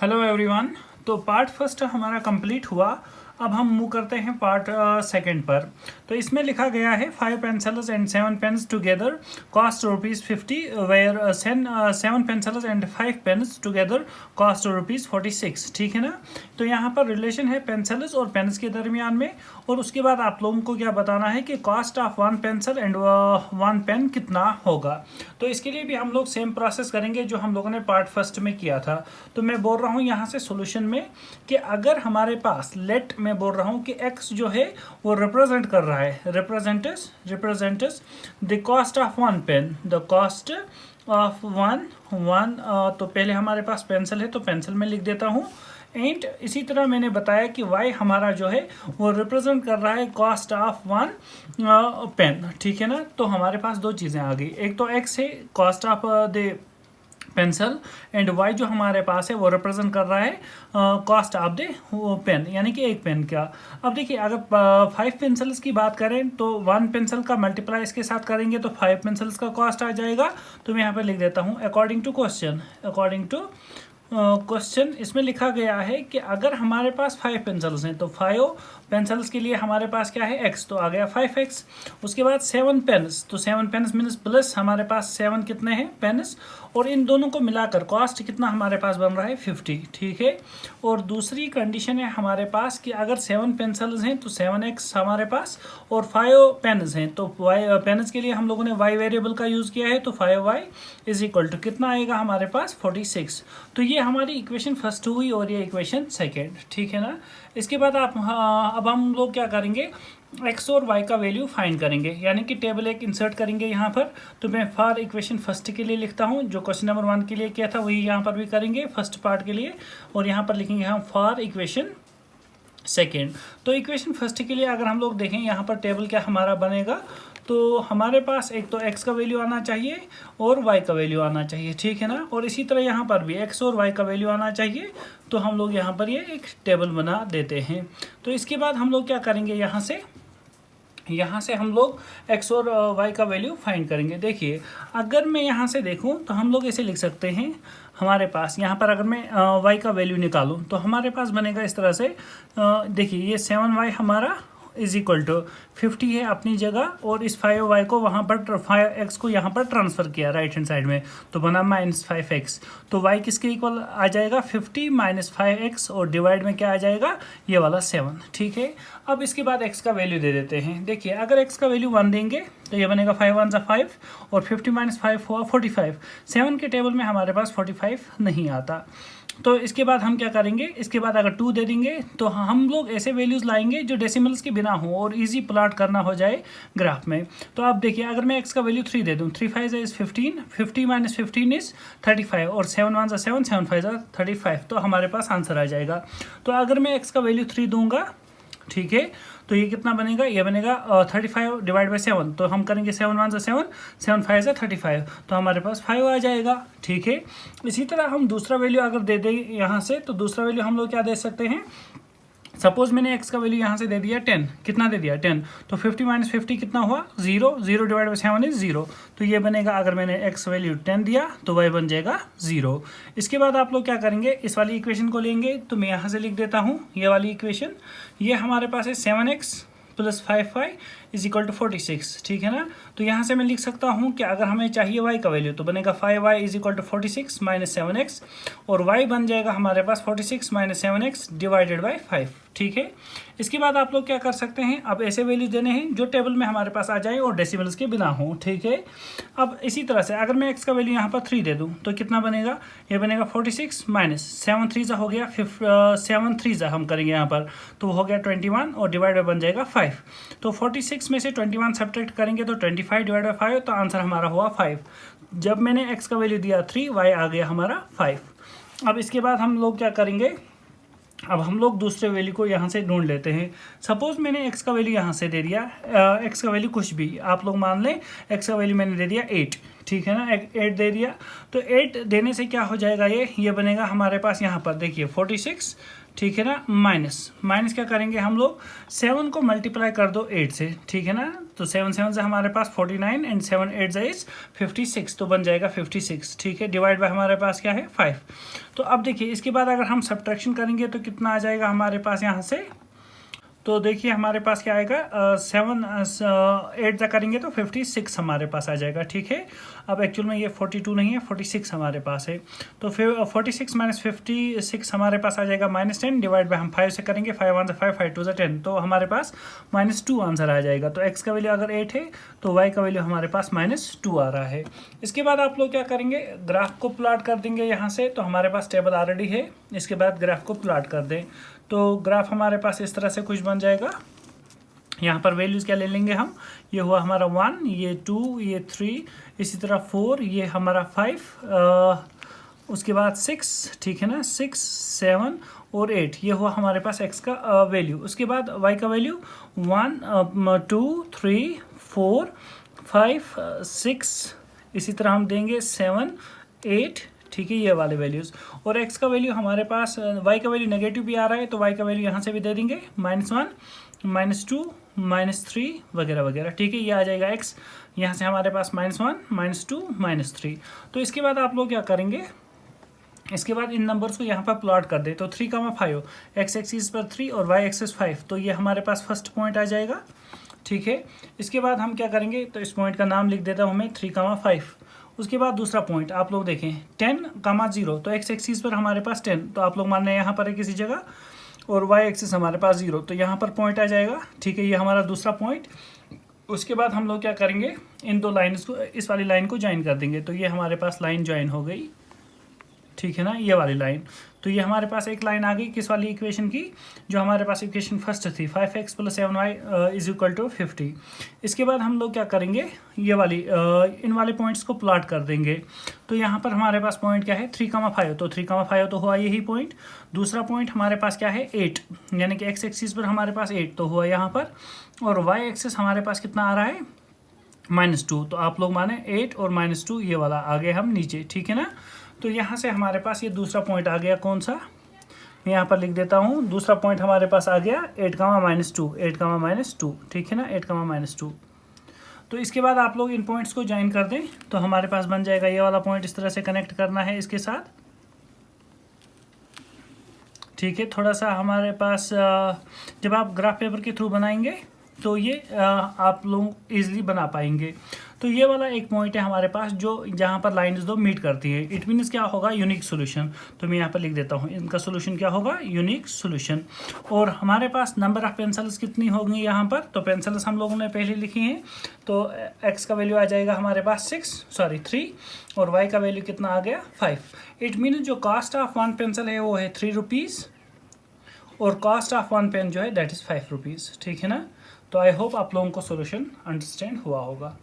Hello everyone. तो part first हमारा complete हुआ। अब हम मूव करते हैं पार्ट सेकंड पर। तो इसमें लिखा गया है 5 pencils and 7 pens together cost ₹50 where 7 pencils and 5 pens together cost ₹46। ठीक है ना। तो यहाँ पर रिलेशन है पेंसिल्स और पेन्स के दरमियान में, और उसके बाद आप लोगों को क्या बताना है कि cost of 1 pencil and 1 pen कितना होगा। तो इसके लिए भी हम लोग सेम प्रोसेस करेंगे जो हम लोगों ने पार्ट फर्स्ट में किया था। तो मैं बोल रहा हूँ यहाँ से सॉल्यूशन में कि अगर हमारे पास लेट मैं बोल रहा हूँ कि x जो है वो रिप्रेजेंट कर रहा है, represents the cost of 1 pen, the cost of one. तो पहले हमारे पास पेंसिल है तो पेंसिल में लिख देता हूँ। एंड इसी तरह मैंने बताया कि y हमारा जो है वो रिप्रेजेंट कर रहा है कॉस्ट ऑफ 1 पेन। ठीक है ना। तो हमारे पास दो चीज़ें आ गई, एक तो x है cost of the pencil, and y जो हमारे पास है वो रिप्रेजेंट कर रहा है कॉस्ट ऑफ द पेन, यानी कि एक पेन का। अब देखिए अगर 5 पेंसिल्स की बात करें तो 1 पेंसिल का मल्टीप्लाई इसके साथ करेंगे तो 5 पेंसिल्स का कॉस्ट आ जाएगा। तो मैं यहाँ पर लिख देता हूँ अकॉर्डिंग टू क्वेश्चन इसमें लिखा गया है कि अगर हमारे पास 5 पेंसिल्स हैं तो 5 पेंसिल्स के लिए हमारे पास क्या है x, तो आ गया 5x। उसके बाद 7 पेन्स, तो 7 पेन्स मीन्स प्लस हमारे पास 7 कितने हैं पेन्स, और इन दोनों को मिलाकर कॉस्ट कितना हमारे पास बन रहा है 50। ठीक है। और दूसरी कंडीशन है हमारे पास कि अगर 7 पेंसिल्स हैं तो 7x हमारे पास, और 5 पेन्स हैं तो y पेन्स के लिए हम लोगों ने y वेरिएबल का यूज़ किया है, तो 5y इज इक्वल टू कितना आएगा हमारे पास 46। तो ये हमारी इक्वेशन फर्स्ट हुई और ये इक्वेशन सेकेंड। ठीक है ना। इसके बाद अब हम लोग क्या करेंगे, x और y का वैल्यू फाइंड करेंगे, यानी कि टेबल एक इंसर्ट करेंगे यहाँ पर। तो मैं फॉर इक्वेशन फर्स्ट के लिए लिखता हूँ, जो क्वेश्चन नंबर 1 के लिए किया था वही यहाँ पर भी करेंगे फर्स्ट पार्ट के लिए, और यहाँ पर लिखेंगे हम फॉर इक्वेशन सेकेंड। तो इक्वेशन फर्स्ट के लिए अगर हम लोग देखें यहाँ पर टेबल क्या हमारा बनेगा, तो हमारे पास एक तो x का वैल्यू आना चाहिए और y का वैल्यू आना चाहिए। ठीक है ना। और इसी तरह यहाँ पर भी x और y का वैल्यू आना चाहिए। तो हम लोग यहाँ पर ये एक टेबल बना देते हैं। तो इसके बाद हम लोग क्या करेंगे, यहाँ से हम लोग x और y का वैल्यू फाइंड करेंगे। देखिए अगर मैं यहाँ से देखूँ तो हम लोग ऐसे लिख सकते हैं, हमारे पास यहाँ पर अगर मैं y का वैल्यू निकालूँ तो हमारे पास बनेगा इस तरह से। देखिए ये 7y हमारा इज इक्वल टू 50 है अपनी जगह, और इस 5y को वहाँ पर 5x को यहाँ पर ट्रांसफ़र किया राइट हैंड साइड में, तो बना -5x। तो y किसके इक्वल आ जाएगा 50 - 5x, और डिवाइड में क्या आ जाएगा ये वाला 7। ठीक है। अब इसके बाद x का वैल्यू दे देते हैं। देखिए अगर x का वैल्यू 1 देंगे तो ये बनेगा 5 1 = 5, और 50 - 5 हुआ 45। 7 के टेबल में हमारे पास 45 नहीं आता। तो इसके बाद हम क्या करेंगे, इसके बाद अगर 2 दे देंगे तो हम लोग ऐसे वैल्यूज़ लाएंगे जो डेसिमल्स के बिना हो और इजी प्लॉट करना हो जाए ग्राफ में। तो आप देखिए अगर मैं x का वैल्यू 3 दे दूँ, 3 5 इज़ 15, 50 - 15 इज़ 35, और 7 1 = 7, 7 5 = 35। तो हमारे पास आंसर आ जाएगा। तो अगर मैं x का वैल्यू 3 दूंगा, ठीक है, तो ये कितना बनेगा, ये बनेगा 35 डिवाइड बाई 7। तो हम करेंगे 7 1 = 7, 7 5 = 35, तो हमारे पास 5 आ जाएगा। ठीक है। इसी तरह हम दूसरा वैल्यू अगर दे दें यहाँ से, तो दूसरा वैल्यू हम लोग क्या दे सकते हैं, सपोज मैंने x का वैल्यू यहाँ से दे दिया 10, कितना दे दिया 10, तो 50 - 50 कितना हुआ 0, 0 डिवाइड बाई 7 इज 0। तो ये बनेगा, अगर मैंने x वैल्यू 10 दिया तो y बन जाएगा 0। इसके बाद आप लोग क्या करेंगे, इस वाली इक्वेशन को लेंगे। तो मैं यहाँ से लिख देता हूँ ये वाली इक्वेशन, ये हमारे पास है 7x + 5y is equal to 46। ठीक है ना। तो यहाँ से मैं लिख सकता हूँ कि अगर हमें चाहिए y का वैल्यू तो बनेगा 5y is equal to 46 - 7x, और y बन जाएगा हमारे पास 46 - 7x डिवाइडेड बाई 5। ठीक है। इसके बाद आप लोग क्या कर सकते हैं, अब ऐसे वैल्यूज देने हैं जो टेबल में हमारे पास आ जाए और डेसिमल्स के बिना हो। ठीक है। अब इसी तरह से अगर मैं x का वैल्यू यहाँ पर 3 दे दूँ तो कितना बनेगा, ये बनेगा 46 - 7 3 हो गया 7 3 हम करेंगे यहाँ पर, तो हो गया 21, और डिवाइड बाई बन जाएगा 5। तो 46 में से 21 सब्ट्रैक्ट करेंगे तो 25 डिवाइड बाई 5, तो आंसर हमारा हुआ 5। जब मैंने x का वैल्यू दिया 3, y आ गया हमारा 5। अब इसके बाद हम लोग क्या करेंगे, अब हम लोग दूसरे वैल्यू को यहाँ से ढूंढ लेते हैं। सपोज मैंने x का वैल्यू यहाँ से दे दिया, x का वैल्यू कुछ भी आप लोग मान लें, x का वैल्यू मैंने दे दिया 8। ठीक है ना, 8 दे दिया। तो 8 देने से क्या हो जाएगा, ये बनेगा हमारे पास यहाँ पर देखिए 46, ठीक है ना। माइनस क्या करेंगे हम लोग, 7 को मल्टीप्लाई कर दो 8 से, ठीक है ना। तो 7 7 से हमारे पास 49 एंड 7 8 इज 56, तो बन जाएगा 56, ठीक है। डिवाइड बाय हमारे पास क्या है 5। तो अब देखिए इसके बाद अगर हम सब्ट्रैक्शन करेंगे तो कितना आ जाएगा हमारे पास यहाँ से, तो देखिए हमारे पास क्या आएगा 7 8 तक करेंगे तो 56 हमारे पास आ जाएगा, ठीक है। अब एक्चुअल में ये 42 नहीं है, 46 हमारे पास है। तो फिर 46 माइनस 56 हमारे पास आ जाएगा -10, डिवाइड बाय हम 5 से करेंगे, 5 1 5 5 2 10, तो हमारे पास -2 आंसर आ जाएगा। तो x का वैल्यू अगर 8 है तो y का वैल्यू हमारे पास -2 आ रहा है। इसके बाद आप लोग क्या करेंगे, ग्राफ को प्लॉट कर देंगे यहाँ से। तो हमारे पास टेबल ऑलरेडी है, इसके बाद ग्राफ को प्लॉट कर दें। तो ग्राफ हमारे पास इस तरह से कुछ बन जाएगा। यहाँ पर वैल्यूज़ क्या ले लेंगे हम, ये हुआ हमारा 1, ये 2, ये 3, इसी तरह 4, ये हमारा 5, उसके बाद 6, ठीक है ना, 6 7 और 8, ये हुआ हमारे पास x का वैल्यू। उसके बाद y का वैल्यू 1 2 3 4 5 6, इसी तरह हम देंगे 7 8, ठीक है, ये वाले वैल्यूज़। और x का वैल्यू हमारे पास, y का वैल्यू नेगेटिव भी आ रहा है तो y का वैल्यू यहाँ से भी दे देंगे -1 -2 -3 वगैरह वगैरह, ठीक है। ये आ जाएगा x, यहाँ से हमारे पास -1 -2 -3। तो इसके बाद आप लोग क्या करेंगे, इसके बाद इन नंबर्स को यहाँ पर प्लॉट कर दे। तो 3 5 x एक्सिस पर 3 और y एक्सिस 5, तो ये हमारे पास फर्स्ट पॉइंट आ जाएगा, ठीक है। इसके बाद हम क्या करेंगे, तो इस पॉइंट का नाम लिख देता हूँ मैं 3 5। उसके बाद दूसरा पॉइंट आप लोग देखें 10 0, तो x एक्सिस पर हमारे पास 10, तो आप लोग मान लें यहाँ पर है किसी जगह, और y एक्सिस हमारे पास 0, तो यहाँ पर पॉइंट आ जाएगा, ठीक है। ये हमारा दूसरा पॉइंट। उसके बाद हम लोग क्या करेंगे, इन दो लाइन्स को, इस वाली लाइन को ज्वाइन कर देंगे। तो ये हमारे पास लाइन ज्वाइन हो गई, ठीक है ना, ये वाली लाइन। तो ये हमारे पास एक लाइन आ गई किस वाली इक्वेशन की, जो हमारे पास इक्वेशन फर्स्ट थी, 5x + 7y = 50। इसके बाद हम लोग क्या करेंगे, ये वाली इन वाले पॉइंट्स को प्लॉट कर देंगे। तो यहाँ पर हमारे पास पॉइंट क्या है 3 5, तो 3 5 तो हुआ यही पॉइंट। दूसरा पॉइंट हमारे पास क्या है 8, यानी कि x एक्सिस पर हमारे पास 8 तो हुआ यहाँ पर, और y एक्सिस हमारे पास कितना आ रहा है -2। तो आप लोग माने 8 और -2, ये वाला आ गए हम नीचे, ठीक है ना। तो यहाँ से हमारे पास ये दूसरा पॉइंट आ गया, कौन सा, मैं यहाँ पर लिख देता हूँ। दूसरा पॉइंट हमारे पास आ गया 8 -2, 8 -2, ठीक है ना, 8 -2। तो इसके बाद आप लोग इन पॉइंट्स को ज्वाइन कर दें, तो हमारे पास बन जाएगा ये वाला पॉइंट, इस तरह से कनेक्ट करना है इसके साथ, ठीक है। थोड़ा सा हमारे पास जब आप ग्राफ पेपर के थ्रू बनाएंगे तो ये आप लोग ईजिली बना पाएंगे। तो ये वाला एक पॉइंट है हमारे पास, जो जहाँ पर लाइन्स दो मीट करती है। इट मीन्स क्या होगा, यूनिक सोल्यूशन। तो मैं यहाँ पर लिख देता हूँ, इनका सोल्यूशन क्या होगा, यूनिक सोल्यूशन। और हमारे पास नंबर ऑफ पेंसिल्स कितनी होंगी यहाँ पर, तो पेंसिल्स हम लोगों ने पहले लिखी हैं। तो x का वैल्यू आ जाएगा हमारे पास 3, और y का वैल्यू कितना आ गया 5। इट मीन्स जो कॉस्ट ऑफ 1 पेंसिल है वो है 3 रुपीज़, और कॉस्ट ऑफ 1 पेन जो है दैट इज़ 5 रुपीज़, ठीक है ना। तो आई होप आप लोगों को सोल्यूशन अंडरस्टैंड हुआ होगा।